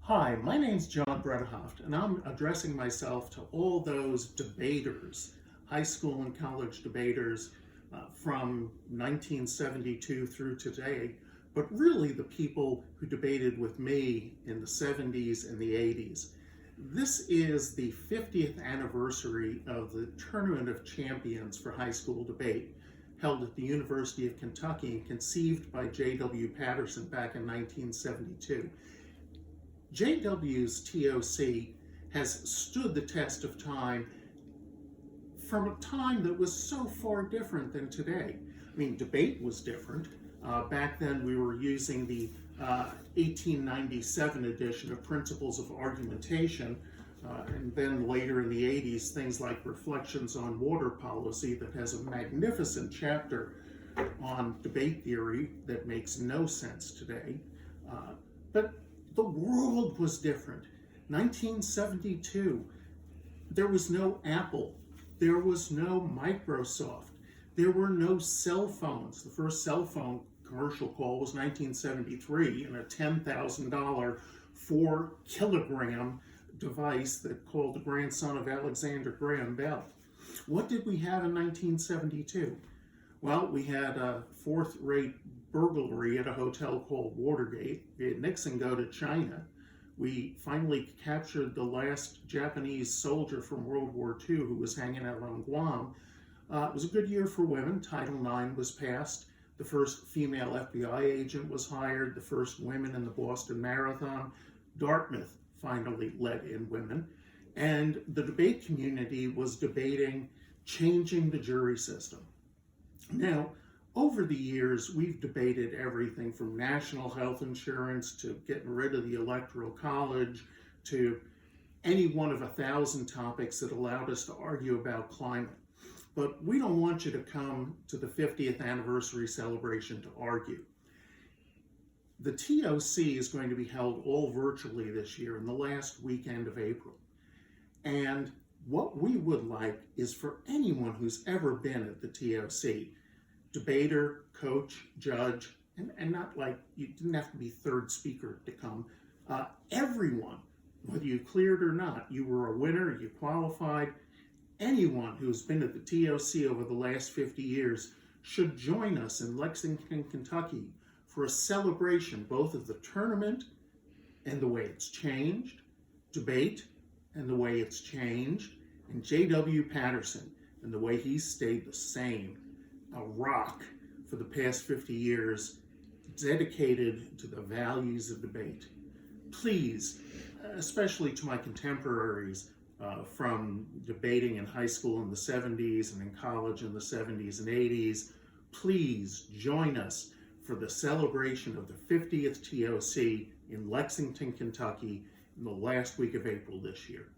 Hi, my name's John Bredehoft, and I'm addressing myself to all those debaters, high school and college debaters from 1972 through today, but really the people who debated with me in the 70s and the 80s. This is the 50th anniversary of the Tournament of Champions for High School Debate, held at the University of Kentucky and conceived by J.W. Patterson back in 1972. JW's TOC has stood the test of time from a time that was so far different than today. I mean, debate was different. Back then we were using the 1897 edition of Principles of Argumentation, and then later in the 80s, things like Reflections on Water Policy that has a magnificent chapter on debate theory that makes no sense today. But the world was different. 1972, there was no Apple, there was no Microsoft, there were no cell phones. The first cell phone commercial call was 1973, and a $10,000 4-kilogram device that called the grandson of Alexander Graham Bell. What did we have in 1972? Well, we had a fourth-rate burglary at a hotel called Watergate. We had Nixon go to China. We finally captured the last Japanese soldier from World War II who was hanging out on Guam. It was a good year for women. Title IX was passed. The first female FBI agent was hired. The first women in the Boston Marathon. Dartmouth finally let in women. And the debate community was debating changing the jury system. Now, over the years, we've debated everything from national health insurance to getting rid of the Electoral College to any one of 1,000 topics that allowed us to argue about climate. But we don't want you to come to the 50th anniversary celebration to argue. The TOC is going to be held all virtually this year in the last weekend of April. And what we would like is for anyone who's ever been at the TOC, debater, coach, judge, and not like you didn't have to be third speaker to come. Everyone, whether you cleared or not, you were a winner, you qualified. Anyone who's been at the TOC over the last 50 years should join us in Lexington, Kentucky for a celebration both of the tournament and the way it's changed, debate and the way it's changed, and J.W. Patterson and the way he's stayed the same. A rock for the past 50 years, dedicated to the values of debate. Please, especially to my contemporaries from debating in high school in the 70s and in college in the 70s and 80s, please join us for the celebration of the 50th TOC in Lexington, Kentucky in the last week of April this year.